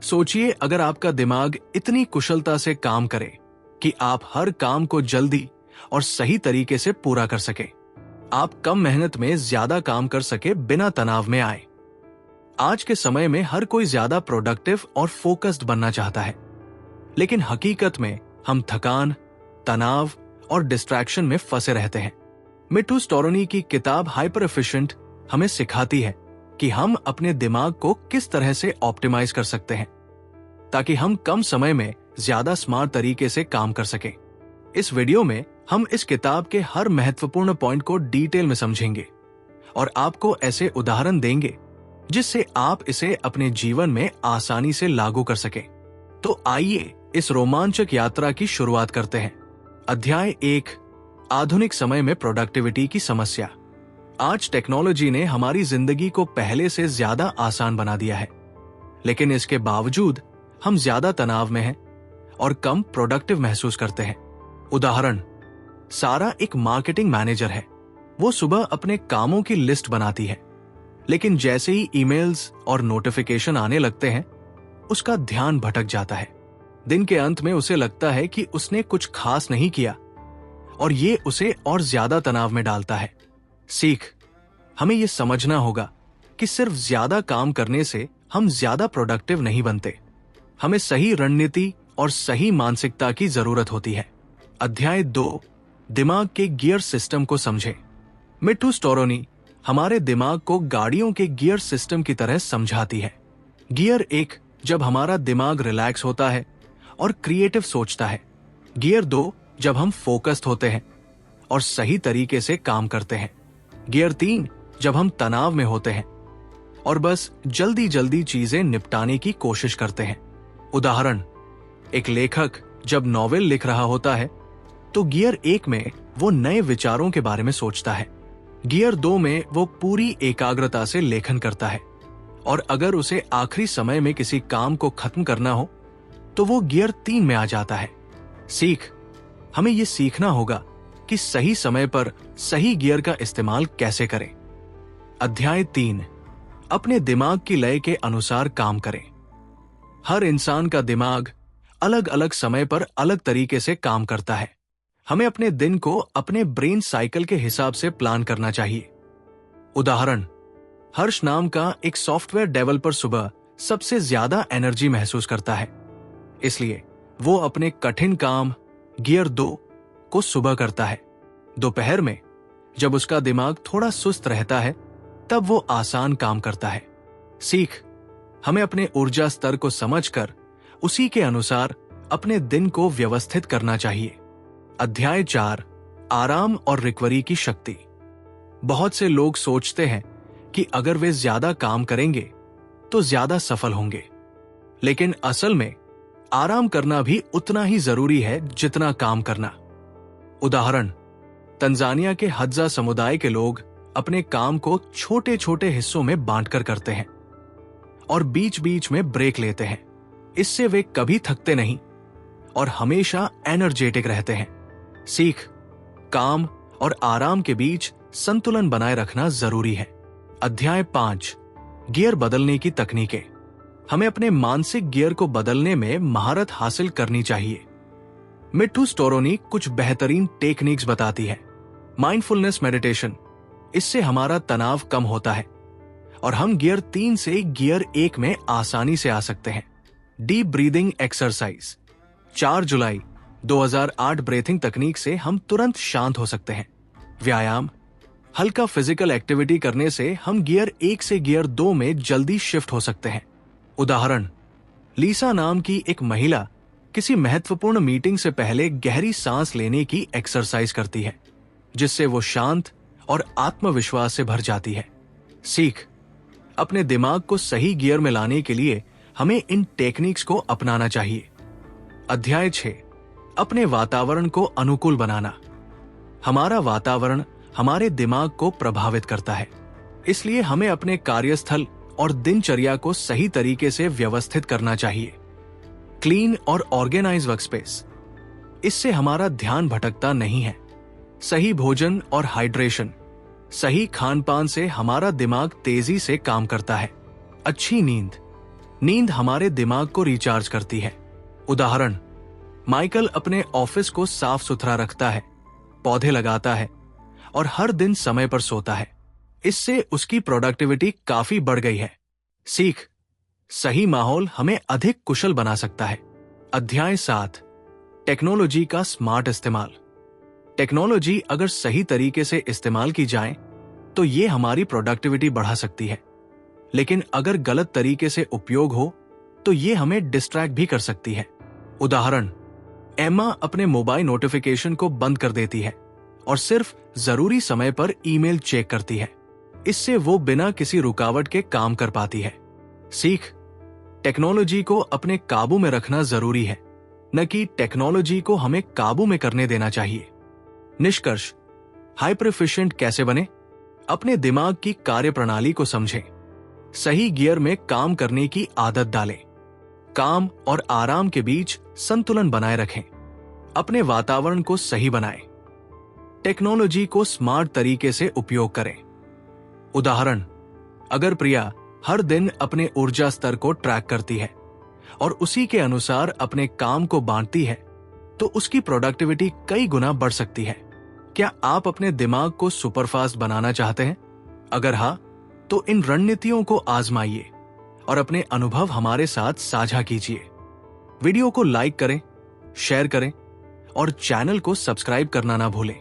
सोचिए अगर आपका दिमाग इतनी कुशलता से काम करे कि आप हर काम को जल्दी और सही तरीके से पूरा कर सके। आप कम मेहनत में ज्यादा काम कर सके बिना तनाव में आए। आज के समय में हर कोई ज्यादा प्रोडक्टिव और फोकस्ड बनना चाहता है, लेकिन हकीकत में हम थकान, तनाव और डिस्ट्रैक्शन में फंसे रहते हैं। मिट्टू स्टोरनी की किताब हाइपर एफिशिएंट हमें सिखाती है कि हम अपने दिमाग को किस तरह से ऑप्टिमाइज कर सकते हैं ताकि हम कम समय में ज्यादा स्मार्ट तरीके से काम कर सकें। इस वीडियो में हम इस किताब के हर महत्वपूर्ण पॉइंट को डिटेल में समझेंगे और आपको ऐसे उदाहरण देंगे जिससे आप इसे अपने जीवन में आसानी से लागू कर सकें। तो आइए इस रोमांचक यात्रा की शुरुआत करते हैं। अध्याय 1, आधुनिक समय में प्रोडक्टिविटी की समस्या। आज टेक्नोलॉजी ने हमारी जिंदगी को पहले से ज्यादा आसान बना दिया है, लेकिन इसके बावजूद हम ज्यादा तनाव में हैं और कम प्रोडक्टिव महसूस करते हैं। उदाहरण, सारा एक मार्केटिंग मैनेजर है। वो सुबह अपने कामों की लिस्ट बनाती है, लेकिन जैसे ही ईमेल्स और नोटिफिकेशन आने लगते हैं, उसका ध्यान भटक जाता है। दिन के अंत में उसे लगता है कि उसने कुछ खास नहीं किया और ये उसे और ज्यादा तनाव में डालता है। सीख, हमें यह समझना होगा कि सिर्फ ज्यादा काम करने से हम ज्यादा प्रोडक्टिव नहीं बनते। हमें सही रणनीति और सही मानसिकता की जरूरत होती है। अध्याय 2, दिमाग के गियर सिस्टम को समझें। मिट्टू स्टोरनी हमारे दिमाग को गाड़ियों के गियर सिस्टम की तरह समझाती है। गियर 1, जब हमारा दिमाग रिलैक्स होता है और क्रिएटिव सोचता है। गियर 2, जब हम फोकस्ड होते हैं और सही तरीके से काम करते हैं। गियर 3, जब हम तनाव में होते हैं और बस जल्दी जल्दी चीजें निपटाने की कोशिश करते हैं। उदाहरण, एक लेखक जब नॉवेल लिख रहा होता है तो गियर 1 में वो नए विचारों के बारे में सोचता है। गियर 2 में वो पूरी एकाग्रता से लेखन करता है और अगर उसे आखिरी समय में किसी काम को खत्म करना हो तो वो गियर 3 में आ जाता है। सीख, हमें ये सीखना होगा कि सही समय पर सही गियर का इस्तेमाल कैसे करें। अध्याय 3, अपने दिमाग की लय के अनुसार काम करें। हर इंसान का दिमाग अलग अलग समय पर अलग तरीके से काम करता है। हमें अपने दिन को अपने ब्रेन साइकिल के हिसाब से प्लान करना चाहिए। उदाहरण, हर्ष नाम का एक सॉफ्टवेयर डेवलपर सुबह सबसे ज्यादा एनर्जी महसूस करता है, इसलिए वो अपने कठिन काम गियर 2 को सुबह करता है। दोपहर में जब उसका दिमाग थोड़ा सुस्त रहता है तब वो आसान काम करता है। सीख, हमें अपने ऊर्जा स्तर को समझकर उसी के अनुसार अपने दिन को व्यवस्थित करना चाहिए। अध्याय 4, आराम और रिकवरी की शक्ति। बहुत से लोग सोचते हैं कि अगर वे ज्यादा काम करेंगे तो ज्यादा सफल होंगे, लेकिन असल में आराम करना भी उतना ही जरूरी है जितना काम करना। उदाहरण, तंजानिया के हद्जा समुदाय के लोग अपने काम को छोटे छोटे हिस्सों में बांटकर करते हैं और बीच बीच में ब्रेक लेते हैं। इससे वे कभी थकते नहीं और हमेशा एनर्जेटिक रहते हैं। सीख, काम और आराम के बीच संतुलन बनाए रखना जरूरी है। अध्याय 5, गियर बदलने की तकनीकें। हमें अपने मानसिक गियर को बदलने में महारत हासिल करनी चाहिए। मिट्टू स्टोरनी कुछ बेहतरीन टेक्निक्स बताती है। माइंडफुलनेस मेडिटेशन, इससे हमारा तनाव कम होता है और हम गियर 3 से गियर 1 में आसानी से आ सकते हैं। डीप ब्रीदिंग एक्सरसाइज, 4 जुलाई 2008 ब्रीथिंग तकनीक से हम तुरंत शांत हो सकते हैं। व्यायाम, हल्का फिजिकल एक्टिविटी करने से हम गियर 1 से गियर 2 में जल्दी शिफ्ट हो सकते हैं। उदाहरण, लीसा नाम की एक महिला किसी महत्वपूर्ण मीटिंग से पहले गहरी सांस लेने की एक्सरसाइज करती है, जिससे वो शांत और आत्मविश्वास से भर जाती है। सीख, अपने दिमाग को सही गियर में लाने के लिए हमें इन टेक्निक्स को अपनाना चाहिए। अध्याय 6, अपने वातावरण को अनुकूल बनाना। हमारा वातावरण हमारे दिमाग को प्रभावित करता है, इसलिए हमें अपने कार्यस्थल और दिनचर्या को सही तरीके से व्यवस्थित करना चाहिए। क्लीन और ऑर्गेनाइज वर्कस्पेस, इससे हमारा ध्यान भटकता नहीं है। सही भोजन और हाइड्रेशन, सही खान पान से हमारा दिमाग तेजी से काम करता है। अच्छी नींद, नींद हमारे दिमाग को रिचार्ज करती है। उदाहरण, माइकल अपने ऑफिस को साफ सुथरा रखता है, पौधे लगाता है और हर दिन समय पर सोता है। इससे उसकी प्रोडक्टिविटी काफी बढ़ गई है। सीख, सही माहौल हमें अधिक कुशल बना सकता है। अध्याय 7, टेक्नोलॉजी का स्मार्ट इस्तेमाल। टेक्नोलॉजी अगर सही तरीके से इस्तेमाल की जाए तो ये हमारी प्रोडक्टिविटी बढ़ा सकती है, लेकिन अगर गलत तरीके से उपयोग हो तो ये हमें डिस्ट्रैक्ट भी कर सकती है। उदाहरण, एम्मा अपने मोबाइल नोटिफिकेशन को बंद कर देती है और सिर्फ जरूरी समय पर ईमेल चेक करती है। इससे वो बिना किसी रुकावट के काम कर पाती है। सीख, टेक्नोलॉजी को अपने काबू में रखना जरूरी है, न कि टेक्नोलॉजी को हमें काबू में करने देना चाहिए। निष्कर्ष, हाइपर एफिशिएंट कैसे बने? अपने दिमाग की कार्यप्रणाली को समझें, सही गियर में काम करने की आदत डालें, काम और आराम के बीच संतुलन बनाए रखें, अपने वातावरण को सही बनाएं, टेक्नोलॉजी को स्मार्ट तरीके से उपयोग करें। उदाहरण, अगर प्रिया हर दिन अपने ऊर्जा स्तर को ट्रैक करती है और उसी के अनुसार अपने काम को बांटती है तो उसकी प्रोडक्टिविटी कई गुना बढ़ सकती है। क्या आप अपने दिमाग को सुपरफास्ट बनाना चाहते हैं? अगर हाँ, तो इन रणनीतियों को आजमाइए और अपने अनुभव हमारे साथ साझा कीजिए। वीडियो को लाइक करें, शेयर करें और चैनल को सब्सक्राइब करना ना भूलें।